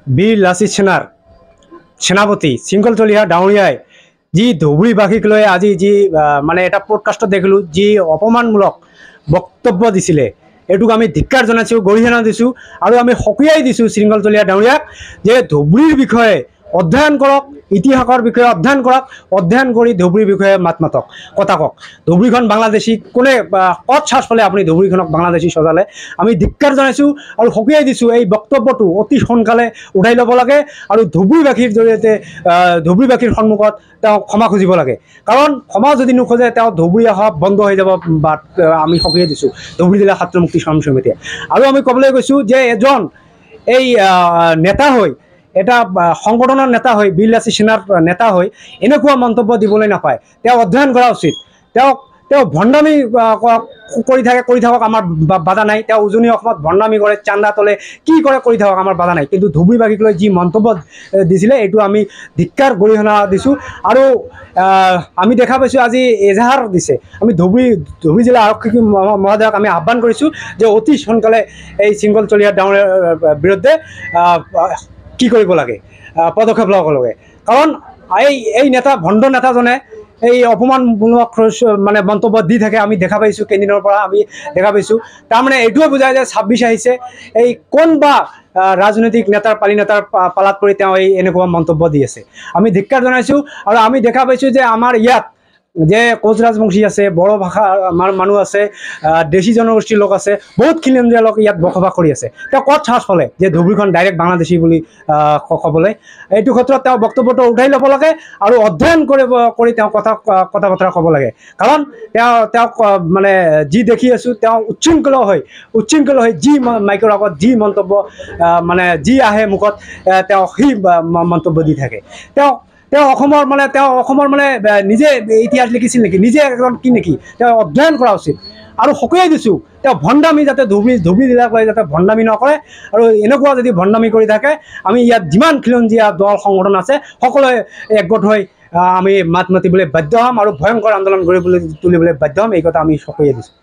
বীৰ লাচিত সেনাৰ সেনাপতি শৃংখলতলীয়া ডাঙৰীয়াই যি ধুবুৰীবাসীক লৈ আজি যি মানে এটা পডকাষ্টত দেখিলোঁ যি অপমানমূলক বক্তব্য দিছিলে, এইটোক আমি ধিক্কাৰ জনাইছোঁ, গৰিহণা দিছোঁ আৰু আমি সকীয়াই দিছোঁ শৃংখলতলীয়া ডাঙৰীয়াক যে ধুবুৰীৰ বিষয়ে অধ্যয়ন কৰক, ইতিহাসৰ বিষয়ে অধ্যয়ন কৰক, অধ্যয়ন কৰি ধুবুৰীৰ বিষয়ে মাত মাতক, কথা কওক। ধুবুৰীখন বাংলাদেশী কোনে ক'ত চাৰ্জ পালে আপুনি ধুবুৰীখনক বাংলাদেশী সজালে? আমি ধিক্কাৰ জনাইছোঁ আৰু সকীয়াই দিছোঁ এই বক্তব্যটো অতি সোনকালে উঠাই ল'ব লাগে আৰু ধুবুৰীবাসীৰ জৰিয়তে ধুবুৰীবাসীৰ সন্মুখত তেওঁ ক্ষমা খুজিব লাগে। কাৰণ ক্ষমা যদি নোখোজে তেওঁ ধুবুৰী অহা বন্ধ হৈ যাব। বা আমি সকীয়াই দিছোঁ ধুবুৰী জিলা ছাত্ৰ মুক্তি সংগ্ৰাম সমিতিয়ে। আৰু আমি ক'বলৈ গৈছোঁ যে এজন এই নেতা হৈ, এটা সংগঠনৰ নেতা হৈ, বীৰ লাচিত সেনাৰ নেতা হৈ এনেকুৱা মন্তব্য দিবলৈ নাপায়। তেওঁ অধ্যয়ন কৰা উচিত। তেওঁ ভণ্ডামি কৰি থাকক, আমাৰ বাধা নাই। তেওঁ উজনি অসমত ভণ্ডামি কৰে, চান্দা তলে কি কৰে কৰি থাকক, আমাৰ বাধা নাই। কিন্তু ধুবুৰীবাসীক লৈ যি মন্তব্য দিছিলে এইটো আমি ধিক্কাৰ গৰিহণা দিছোঁ। আৰু আমি দেখা পাইছোঁ আজি এজাহাৰ দিছে। আমি ধুবুৰী জিলা আৰক্ষী মহোদয়ক আমি আহ্বান কৰিছোঁ যে অতি সোনকালে এই শৃংখলতলীয়া ডাঙৰীয়াৰ বিৰুদ্ধে কি কৰিব লাগে, পদক্ষেপ ল'ব লাগে। কাৰণ এই নেতা ভণ্ড নেতাজনে এই অপমানমূলক মানে মন্তব্য দি থাকে। আমি দেখা পাইছোঁ, কেইদিনৰ পৰা আমি দেখা পাইছোঁ। তাৰমানে এইটোৱে বুজায় যে 26 আহিছে, এই কোন বা ৰাজনৈতিক নেতাৰ পালাত পৰি তেওঁ এনেকুৱা মন্তব্য দি আছে। আমি ধিক্কাৰ জনাইছোঁ। আৰু আমি দেখা পাইছোঁ যে আমাৰ ইয়াত যে কোচ ৰাজবংশী আছে, বড়ো ভাষা আমাৰ মানুহ আছে, দেশী জনগোষ্ঠীৰ লোক আছে, বহুত খিলঞ্জীয়া লোক ইয়াত বসবাস কৰি আছে। তেওঁ ক'ত চাৰ্জ পালে যে ধুবুৰীখন ডাইৰেক্ট বাংলাদেশী বুলি ক'বলৈ? এইটো ক্ষেত্ৰত তেওঁ বক্তব্যটো উঠাই ল'ব লাগে আৰু অধ্যয়ন কৰি তেওঁ কথা বতৰা ক'ব লাগে। কাৰণ তেওঁক মানে যি দেখি আছোঁ, তেওঁ উচ্ছৃংখল হৈ যি মাইকৰ আগত যি মন্তব্য মানে যি আহে মুখত তেওঁ সেই মন্তব্য দি থাকে। তেওঁ অসমৰ মানে নিজে ইতিহাস লিখিছিল নেকি? নিজে একজন কি নেকি? তেওঁ অধ্যয়ন কৰা উচিত। আৰু সকীয়াই দিছোঁ তেওঁ ভণ্ডামি যাতে ধুবুৰী জিলাক লৈ যাতে ভণ্ডামি নকৰে। আৰু এনেকুৱা যদি ভণ্ডামি কৰি থাকে, আমি ইয়াত যিমান খিলঞ্জীয়া দল সংগঠন আছে সকলোৱে একগোট হৈ আমি মাত মাতিবলৈ বাধ্য হ'ম আৰু ভয়ংকৰ আন্দোলন গঢ়ি তুলিবলৈ বাধ্য হ'ম। এই কথা আমি সকীয়াই দিছোঁ।